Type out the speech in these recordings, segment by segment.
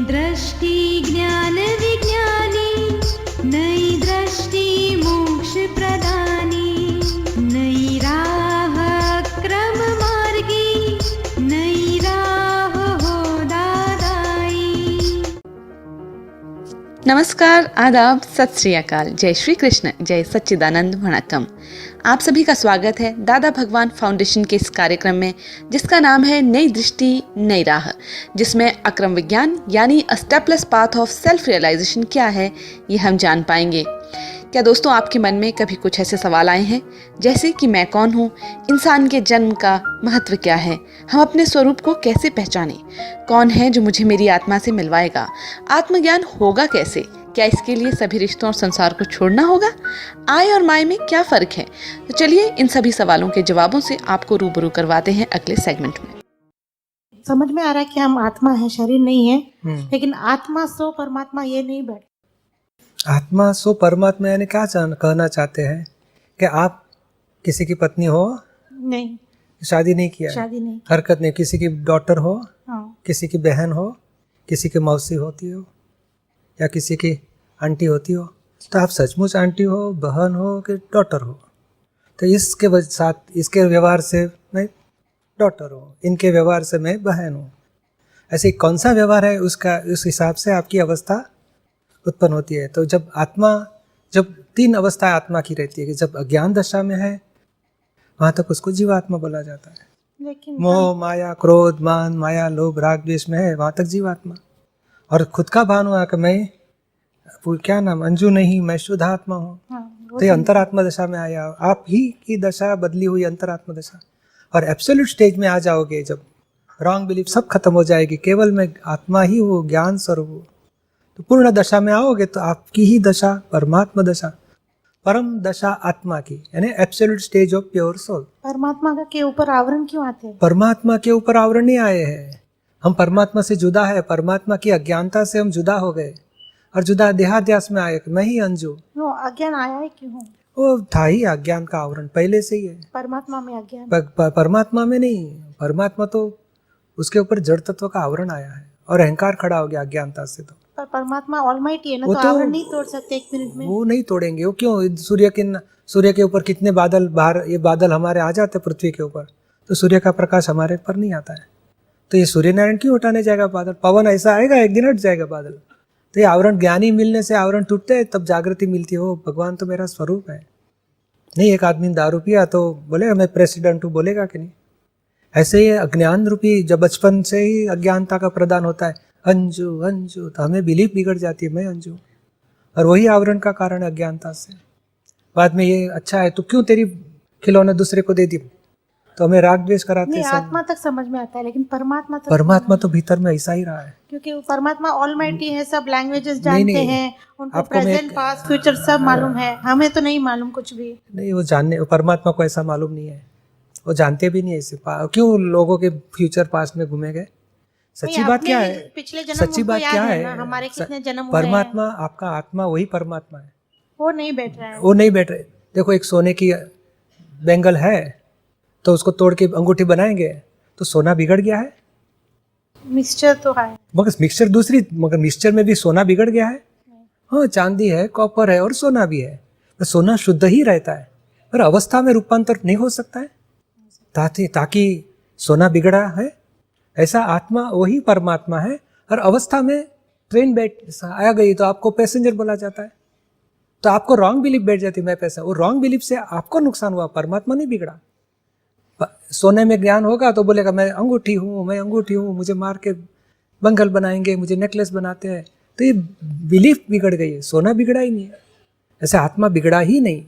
दृष्टि ज्ञान विज्ञानी, नई दृष्टि मोक्ष प्रदानी, नई राह क्रम मार्गी, नई राह हो दादाई। नमस्कार, आदाब, सत श्री अकाल, जय श्री कृष्ण, जय सच्चिदानंद, वणक्कम। आप सभी का स्वागत है दादा भगवान फाउंडेशन के इस कार्यक्रम में, जिसका नाम है नई दृष्टि नई राह, जिसमें अक्रम विज्ञान यानी a stepless path of self realisation क्या है ये हम जान पाएंगे। क्या दोस्तों आपके मन में कभी कुछ ऐसे सवाल आए हैं, जैसे कि मैं कौन हूँ, इंसान के जन्म का महत्व क्या है, हम अपने स्वरूप को कैसे पहचानें, कौन है जो मुझे मेरी आत्मा से मिलवाएगा, आत्मज्ञान होगा कैसे, क्या इसके लिए सभी रिश्तों और संसार को छोड़ना होगा, आय और माय में क्या फ़र्क है। तो चलिए इन सभी सवालों के जवाबों से आपको रूबरू करवाते हैं अगले सेगमेंट में। समझ में आ रहा है कि हम आत्मा है, शरीर नहीं है, लेकिन आत्मा सो परमात्मा ये नहीं बैठ। आत्मा सो परमात्मा यानी क्या कहना चाहते हैं कि आप किसी की पत्नी हो, नहीं, शादी नहीं किया है, शादी नहीं, हरकत नहीं, किसी की डॉटर हो, हाँ, किसी की बहन हो, किसी की मौसी होती हो या किसी की आंटी होती हो, तो आप सचमुच आंटी हो, बहन हो कि डॉटर हो। तो इसके साथ इसके व्यवहार से मैं डॉटर हूँ, इनके व्यवहार से मैं बहन हूँ। ऐसे कौन सा व्यवहार है उसका, उस हिसाब से आपकी अवस्था उत्पन्न होती है। तो जब तीन अवस्थाएं आत्मा की रहती है कि जब अज्ञान दशा में है वहाँ तक उसको जीवात्मा बोला जाता है। लेकिन मोह माया क्रोध मान माया लोभ राग द्वेष में है वहाँ तक जीवात्मा। और खुद का भान हुआ कि मैं क्या नाम अंजू नहीं, मैं शुद्ध आत्मा हूँ, तो ये अंतरात्मा दशा में आया। आप ही की दशा बदली हुई अंतरात्मा दशा। और एब्सोल्यूट स्टेज में आ जाओगे जब रॉन्ग बिलीफ सब खत्म हो जाएगी, केवल मैं आत्मा ही हूँ, ज्ञान स्वरूप हूँ, तो पूर्ण दशा में आओगे तो आपकी ही दशा परमात्मा दशा, परम दशा आत्मा की, यानी absolute stage of pure soul. परमात्मा का के ऊपर आवरण क्यों आते हैं? परमात्मा के ऊपर आवरण नहीं आए हैं, हम परमात्मा से जुदा है, परमात्मा की अज्ञानता से हम जुदा हो गए और जुदा देहाध्यास में आए, मैं ही अंजू। वो अज्ञान आया है क्यों? वो था ही अज्ञान का आवरण पहले से ही है। परमात्मा में अज्ञान, परमात्मा में नहीं, परमात्मा तो उसके ऊपर जड़ तत्व का आवरण आया है और अहंकार खड़ा हो गया अज्ञानता से। तो पर परमात्मा ऑलमाइटी है ना, वो तो आवरण नहीं तोड़ सकते एक मिनट में। वो नहीं तोड़ेंगे। वो क्यों? सूर्य के ऊपर कितने बादल बाहर, ये बादल हमारे आ जाते पृथ्वी के ऊपर, तो सूर्य का प्रकाश हमारे पर नहीं आता है, तो ये सूर्य नारायण क्यों हटाने जाएगा बादल? पवन ऐसा आएगा एक दिन हट जाएगा बादल। तो ये आवरण, ज्ञानी मिलने से आवरण टूटते हैं, तब जागृति मिलती हो, भगवान तो मेरा स्वरूप है। नहीं एक आदमी दारू पिया तो बोलेगा मैं प्रेसिडेंट हूँ, बोलेगा कि नहीं? ऐसे ही अज्ञान रूपी जब बचपन से ही अज्ञानता का प्रदान होता है, अंजू अंजू, तो हमें बिलीफ बिगड़ जाती है मैं अंजू, और वही आवरण का कारण है अज्ञानता से। बाद में ये अच्छा है तो क्यों तेरी खिलौने दूसरे को दे दी, तो हमें राग द्वेष कराते हैं। आत्मा तक समझ में आता है, लेकिन परमात्मा तो भीतर में ऐसा ही रहा है, क्योंकि वो परमात्मा ऑलमाइटी है, सब लैंग्वेजेस जानते हैं, उनको प्रेजेंट पास्ट फ्यूचर सब मालूम है, हमें तो नहीं मालूम कुछ भी नहीं। वो जानने, परमात्मा को ऐसा मालूम नहीं है, वो जानते भी नहीं ऐसे। क्यों लोगों के फ्यूचर पास्ट में घूमे गए? सच्ची बात क्या है? पिछले जन्म सच्ची बात क्या है? हमारे कितने जन्म? परमात्मा, आपका आत्मा वही परमात्मा है, वो नहीं बैठ रहा है, वो नहीं बैठ रहे। देखो एक सोने की बैंगल है तो उसको तोड़ के अंगूठी बनाएंगे तो सोना बिगड़ गया है? मिक्सचर तो है, मगर मिक्सचर दूसरी, मगर मिक्सचर में भी सोना बिगड़ गया है? हाँ, चांदी है, कॉपर है और सोना भी है, तो सोना शुद्ध ही रहता है, पर अवस्था में रूपांतर नहीं हो सकता है ताकि सोना बिगड़ा है। ऐसा आत्मा वही परमात्मा है, और अवस्था में ट्रेन आ गई तो आपको पैसेंजर बोला जाता है, तो आपको रॉन्ग बिलीफ बैठ जाती है मैं पैसा, वो रॉन्ग बिलीफ से आपको नुकसान हुआ, परमात्मा नहीं बिगड़ा। सोने में ज्ञान होगा तो बोलेगा मैं अंगूठी हूँ, मुझे मार के बंगल बनाएंगे, मुझे नेकलेस बनाते हैं, तो ये बिलीफ बिगड़ गई है, सोना बिगड़ा ही नहीं है। ऐसे आत्मा बिगड़ा ही नहीं,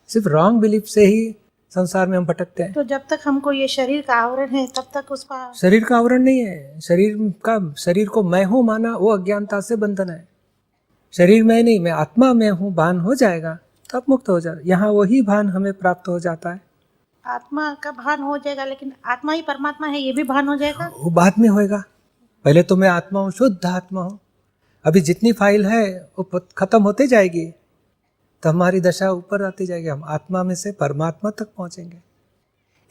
सिर्फ रॉन्ग बिलीफ से ही संसार में हम भटकते हैं। तो जब तक हमको ये शरीर का आवरण है तब तक उसका, शरीर का आवरण नहीं है, शरीर को मैं हूँ माना, वो अज्ञानता से बंधन है। शरीर में नहीं, मैं आत्मा में हूँ, भान हो जाएगा तब मुक्त हो जाए, यहाँ वही भान हमें प्राप्त हो जाता है। आत्मा का भान हो जाएगा, लेकिन आत्मा ही परमात्मा है ये भी भान हो जाएगा? वो बाद में होएगा, पहले तो मैं आत्मा हूँ, शुद्ध आत्मा हूँ। अभी जितनी फाइल है वो खत्म होते जाएगी, तो हमारी दशा ऊपर आती जाएगी, हम आत्मा में से परमात्मा तक पहुंचेंगे।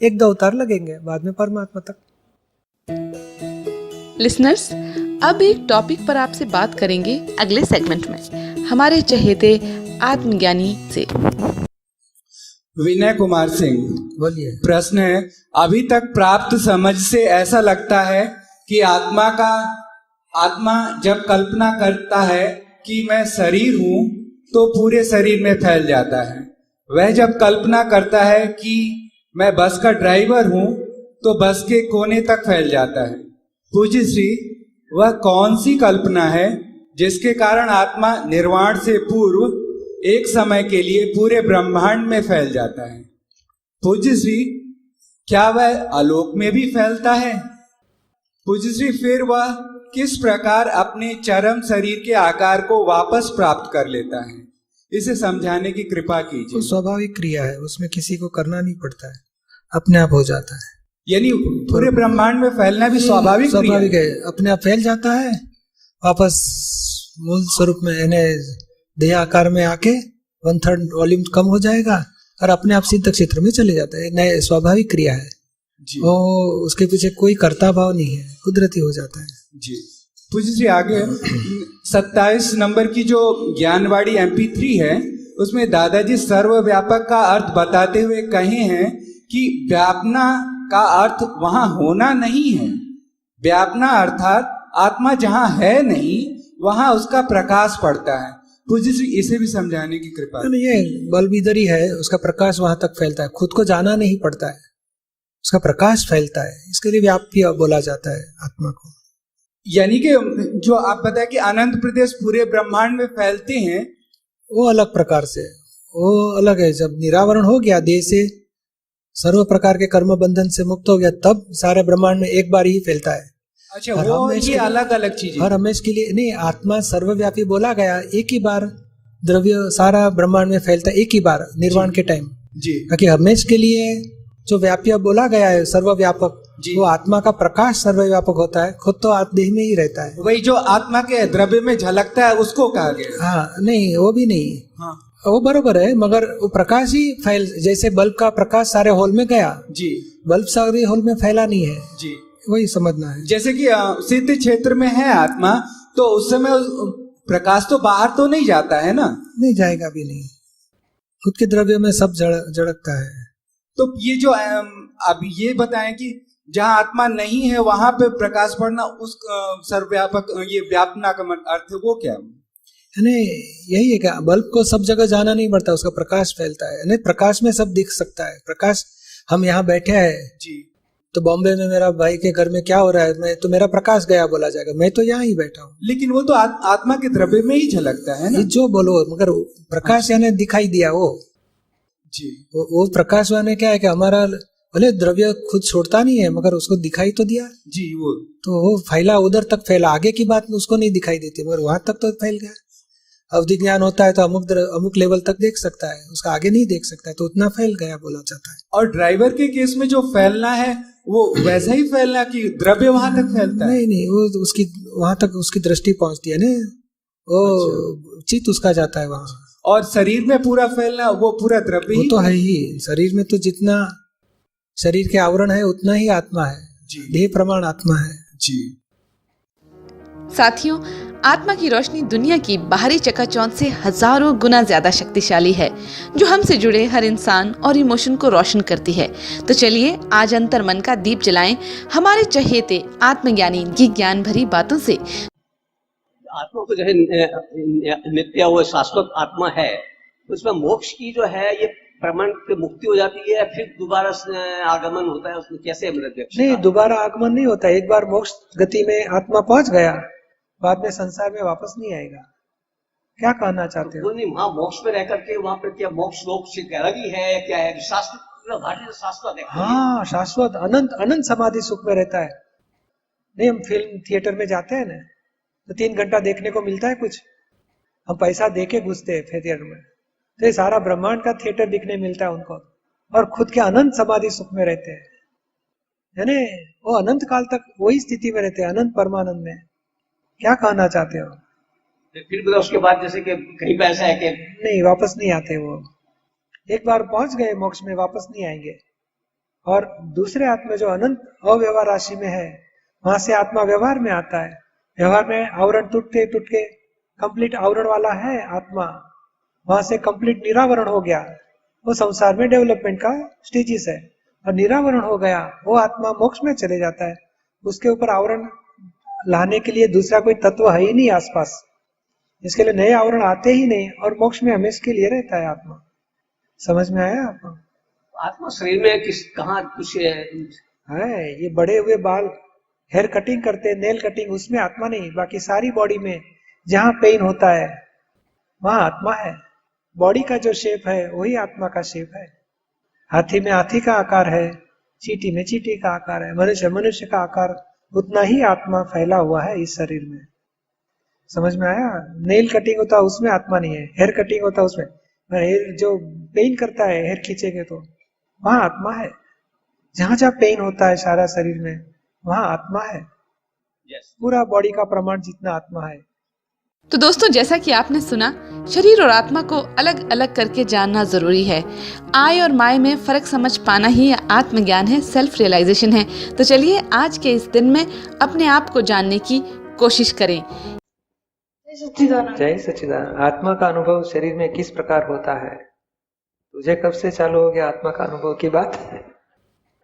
एक दो अवतार लगेंगे, बाद में परमात्मा तक। लिसनर्स, अब एक टॉपिक पर आपसे बात करेंगे अगले सेगमेंट में हमारे चहेते आत्मज्ञानी से। विनय कुमार सिंह, बोलिए। प्रश्न है, अभी तक प्राप्त समझ से ऐसा लगता है कि आत्मा जब कल्पना करता है कि मैं शरीर हूं तो पूरे शरीर में फैल जाता है। वह जब कल्पना करता है कि मैं बस का ड्राइवर हूं तो बस के कोने तक फैल जाता है। पूज्य श्री, वह कौन सी कल्पना है जिसके कारण आत्मा निर्वाण से पूर्व एक समय के लिए पूरे ब्रह्मांड में फैल जाता है? पूज्य श्री, क्या वह आलोक में भी फैलता है? पूज्य श्री, फिर वह किस प्रकार अपने चरम शरीर के आकार को वापस प्राप्त कर लेता है? इसे समझाने की कृपा कीजिए। स्वाभाविक क्रिया है, उसमें किसी को करना नहीं पड़ता है, अपने आप हो जाता है। यानी पूरे ब्रह्मांड में फैलना भी स्वाभाविक है, अपने आप फैल जाता है, वापस मूल स्वरूप में यानी देह आकार में आके 1/3 वॉल्यूम कम हो जाएगा और अपने आप सिद्ध क्षेत्र में चले जाता है। नए स्वाभाविक क्रिया है जी। वो उसके पीछे कोई कर्ता भाव नहीं है, कुदरती हो जाता है जी। पूज्य जी, आगे 27 नंबर की जो ज्ञानवाणी MP3 है उसमें दादाजी सर्वव्यापक का अर्थ बताते हुए कहे हैं कि व्यापना का अर्थ वहां होना नहीं है। व्यापना अर्थात आत्मा जहां है नहीं वहां उसका प्रकाश पड़ता है। पूज्य श्री, इसे भी समझाने की कृपा। ये बल्ब इधर ही है, उसका प्रकाश वहां तक फैलता है, खुद को जाना नहीं पड़ता है, उसका प्रकाश फैलता है, इसके लिए व्याप्य बोला जाता है आत्मा को। यानी कि जो आप बताए कि अनंत प्रदेश पूरे ब्रह्मांड में फैलते हैं, वो अलग प्रकार से, वो अलग है। जब निरावरण हो गया देह से, सर्व प्रकार के कर्म बंधन से मुक्त हो गया, तब सारे ब्रह्मांड में एक बार ही फैलता है। अच्छा, वो ये अलग अलग चीजें हर हमेश के लिए नहीं। आत्मा सर्वव्यापी बोला गया, एक ही बार द्रव्य सारा ब्रह्मांड में फैलता है, एक ही बार निर्वाण के टाइम जी। ताकि हमेश के लिए जो व्याप्य बोला गया है सर्वव्यापक, वो आत्मा का प्रकाश सर्वव्यापक होता है, खुद तो देह में ही रहता है। वही जो आत्मा के द्रव्य में झलकता है उसको कहा गया। हाँ, नहीं वो भी नहीं। हाँ, वो बरोबर है, मगर वो प्रकाश ही फैल, जैसे बल्ब का प्रकाश सारे हॉल में गया जी, बल्ब सारे हॉल में फैला नहीं है जी, वही समझना है। जैसे कि सिद्ध क्षेत्र में है आत्मा, तो उस समय प्रकाश तो बाहर तो नहीं जाता है ना? नहीं जाएगा भी नहीं, खुद के द्रव्य में सब जड़कता है। तो ये जो अब ये बताएं कि जहाँ आत्मा नहीं है वहां पे प्रकाश पड़ना, उस सर्वव्यापक ये व्यापना का अर्थ है वो क्या है? यही है क्या, बल्ब को सब जगह जाना नहीं पड़ता, उसका प्रकाश फैलता है। नहीं, प्रकाश में सब दिख सकता है। प्रकाश, हम यहाँ बैठे हैं जी, तो बॉम्बे में मेरा भाई के घर में क्या हो रहा है, मैं तो मेरा प्रकाश गया बोला जाएगा, मैं तो यहाँ ही बैठा हूँ। लेकिन वो तो आत्मा के द्रव्य में ही झलकता है ना? जो बोलो, मगर प्रकाश यानी दिखाई दिया वो जी। वो प्रकाश यानी क्या है कि हमारा भले द्रव्य खुद छोड़ता नहीं है मगर उसको दिखाई तो दिया जी। वो तो वो फैला, उधर तक फैला, आगे की बात उसको नहीं दिखाई देती, मगर वहां तक तो फैल गया। अवधि ज्ञान होता है तो अमुक लेवल तक देख सकता है, उसका आगे नहीं देख सकता है, तो उतना फैल गया बोला जाता है। और ड्राइवर के केस में जो फैलना है वो वैसा ही फैलना कि द्रव्य वहां तक फैलता है? नहीं, वो उसकी वहां तक उसकी दृष्टि पहुंचती है ना, वो चित्त उसका जाता है वहां। और शरीर में पूरा फैलना वो पूरा द्रव्य वो ही तो है ही। शरीर में तो जितना शरीर के आवरण है उतना ही आत्मा है जी। देह प्रमाण आत्मा है जी। साथियों, आत्मा की रोशनी दुनिया की बाहरी चकाचौंध से हजारों गुना ज्यादा शक्तिशाली है, जो हमसे जुड़े हर इंसान और इमोशन को रोशन करती है। तो चलिए आज अंतर मन का दीप जलाएं हमारे चहेते आत्मज्ञानी की ज्ञान भरी बातों से। आत्मा को जो है नित्य वो शाश्वत आत्मा है, उसमें मोक्ष की जो है ये प्रमाण की मुक्ति हो जाती है, फिर दोबारा आगमन होता है उसमें, कैसे नहीं, दोबारा आगमन नहीं होता। एक बार मोक्ष गति में आत्मा पहुंच गया, बाद में संसार में वापस नहीं आएगा। क्या कहना चाहते हो? नहीं, वहाँ मोक्ष में रह करके वहाँ पे क्या मोक्ष लोक से अलग ही है, क्या है? शाश्वत, भारतीय शाश्वत है। हाँ, शाश्वत अनंत समाधि सुख में रहता है। नहीं, हम फिल्म थिएटर में जाते हैं ना तो 3 घंटा देखने को मिलता है कुछ, हम पैसा दे के घुसते हैं थिएटर में, तो ये सारा ब्रह्मांड का थिएटर दिखने मिलता है उनको, और खुद के अनंत समाधि सुख में रहते हैं, यानी वो अनंत काल तक वही स्थिति में रहते हैं, अनंत परमानंद में। क्या कहना चाहते हो? फिर उसके बाद जैसे कि कहीं पे ऐसा है कि नहीं, वापस नहीं आते वो। एक बार पहुंच गए मोक्ष में वापस नहीं आएंगे। और दूसरे आत्मा जो अनंत अव्यवहार राशि में है वहां से आत्मा व्यवहार में आता है। व्यवहार में आवरण टूट के कंप्लीट आवरण वाला है आत्मा, वहां से कंप्लीट निरावरण हो गया। वो संसार में डेवलपमेंट का स्टेजेस है, और निरावरण हो गया वो आत्मा मोक्ष में चले जाता है। उसके ऊपर आवरण लाने के लिए दूसरा कोई तत्व है ही नहीं आसपास, इसके लिए नए आवरण आते ही नहीं, और मोक्ष में हमेशा के लिए रहता है आत्मा। समझ में आया आपको? आत्मा शरीर में कहाँ कुछ है ये बड़े हुए बाल, हेयर कटिंग करते, नेल कटिंग, उसमें आत्मा नहीं। बाकी सारी बॉडी में जहाँ पेन होता है वहां आत्मा है। बॉडी का जो शेप है वही आत्मा का शेप है। हाथी में हाथी का आकार है, चींटी में चींटी का आकार है, मनुष्य का आकार, उतना ही आत्मा फैला हुआ है इस शरीर में। समझ में आया? नेल कटिंग होता है उसमें आत्मा नहीं है, हेयर कटिंग होता है उसमें, हेयर जो पेन करता है हेयर खींचेंगे तो वहां आत्मा है। जहां जहां पेन होता है सारा शरीर में वहां आत्मा है। पूरा बॉडी का प्रमाण जितना आत्मा है। तो दोस्तों, जैसा कि आपने सुना, शरीर और आत्मा को अलग अलग करके जानना जरूरी है। आय और माय में फर्क समझ पाना ही आत्मज्ञान है, सेल्फ रियलाइजेशन है। तो चलिए आज के इस दिन में अपने आप को जानने की कोशिश करें। जय सच्चिदानंद। आत्मा का अनुभव शरीर में किस प्रकार होता है? तुझे कब से चालू हो गया आत्मा का अनुभव की बात?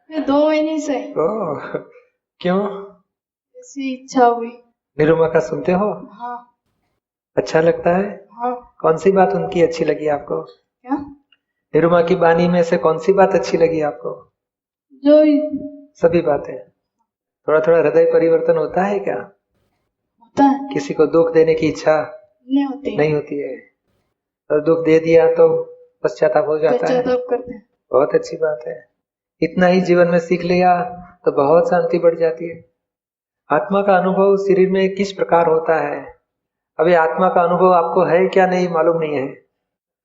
2 महीने से। ओह, क्यों? ऐसी इच्छा हुई। निरुमा का सुनते हो? हाँ। अच्छा लगता है? हाँ। कौन सी बात उनकी अच्छी लगी आपको? क्या? निरुमा की बानी में से कौन सी बात अच्छी लगी आपको? जो सभी बातें। थोड़ा थोड़ा हृदय परिवर्तन होता है क्या? होता है। किसी को दुख देने की इच्छा नहीं होती है, और दुख दे दिया तो पश्चाताप हो जाता है। पश्चाताप करते हैं। बहुत अच्छी बात है। इतना ही जीवन में सीख लिया तो बहुत शांति बढ़ जाती है। आत्मा का अनुभव शरीर में किस प्रकार होता है? अभी आत्मा का अनुभव आपको है क्या नहीं मालूम नहीं है।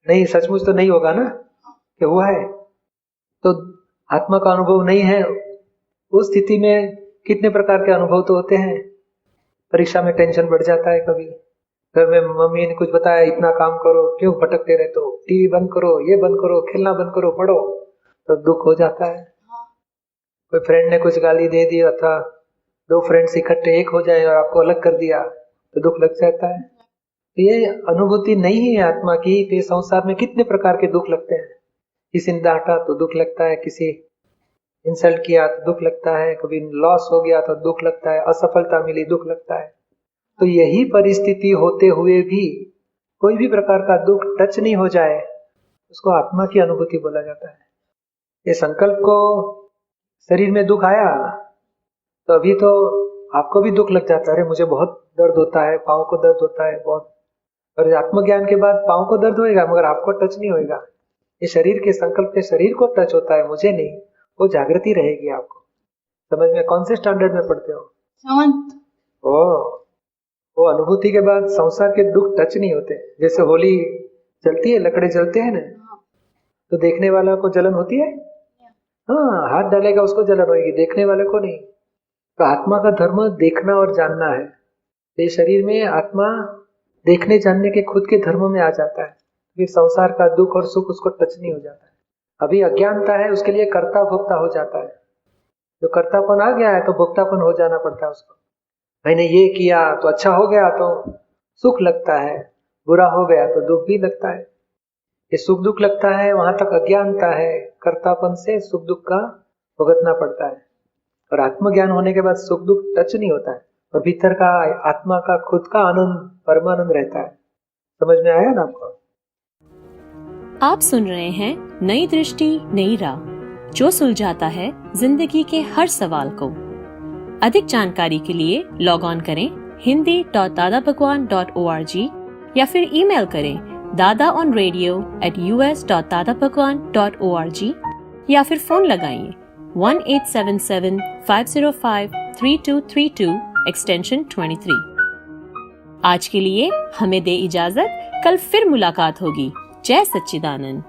नहीं, सचमुच तो नहीं होगा ना कि हुआ है। तो आत्मा का अनुभव नहीं है, उस स्थिति में कितने प्रकार के अनुभव तो होते हैं। परीक्षा में टेंशन बढ़ जाता है, कभी घर में मम्मी ने कुछ बताया, इतना काम करो, क्यों भटकते रहते हो, टीवी बंद करो, ये बंद करो, खेलना बंद करो, पढ़ो, तो दुख हो जाता है। कोई फ्रेंड ने कुछ गाली दे दी था, 2 फ्रेंड्स इकट्ठे एक हो जाए और आपको अलग कर दिया तो दुख लग जाता है। तो ये अनुभूति नहीं है आत्मा की। तो संसार में कितने प्रकार के दुख लगते हैं। किसी ने डांटा तो दुख लगता है, किसी इंसल्ट किया तो दुख लगता है, कभी लॉस हो गया तो दुख लगता है, असफलता मिली दुख लगता है। तो यही परिस्थिति होते हुए भी कोई भी प्रकार का दुख टच नहीं हो जाए, उसको आत्मा की अनुभूति बोला जाता है। ये संकल्प को शरीर में दुख आया तो अभी तो आपको भी दुख लग जाता है, अरे मुझे बहुत दर्द होता है, पाँव को दर्द होता है बहुत। और आत्मज्ञान के बाद पाँव को दर्द होएगा मगर आपको टच नहीं होएगा। ये शरीर के संकल्प के शरीर को टच होता है, मुझे नहीं। वो जागृति रहेगी आपको। समझ में? कौन से स्टैंडर्ड में पढ़ते हो? 7th। वो अनुभूति के बाद संसार के दुख टच नहीं होते। जैसे होली जलती है, लकड़े जलते हैं ना, तो देखने वाला को जलन होती है। हाँ, हाथ डालेगा उसको जलन होगी, देखने वाले को नहीं। तो आत्मा का धर्म देखना और जानना है। ये शरीर में आत्मा देखने जानने के खुद के धर्म में आ जाता है, फिर संसार का दुख और सुख उसको टच नहीं हो जाता है। अभी अज्ञानता है, उसके लिए कर्ता भोक्ता हो जाता है। जो कर्तापन आ गया है तो भोक्तापन हो जाना पड़ता है उसको। मैंने ये किया तो अच्छा हो गया तो सुख लगता है, बुरा हो गया तो दुख भी लगता है। ये सुख दुख लगता है, वहां तक अज्ञानता है। कर्तापन से सुख दुख का भुगतना पड़ता है। और आत्मज्ञान होने के बाद सुख दुख टच नहीं होता है, और भीतर का आत्मा का खुद का आनंद परमानंद रहता है। समझ में आया ना आपको? आप सुन रहे हैं नई दृष्टि नई राह, जो सुलझाता है जिंदगी के हर सवाल को। अधिक जानकारी के लिए लॉग ऑन करें hindi.dadabhagwan.org या फिर ईमेल करें dadaonradio@us.dadabhagwan.org या फिर फोन लगाइए 1877-505-3232 एक्सटेंशन 23। आज के लिए हमें दे इजाजत, कल फिर मुलाकात होगी। जय सच्चिदानंद।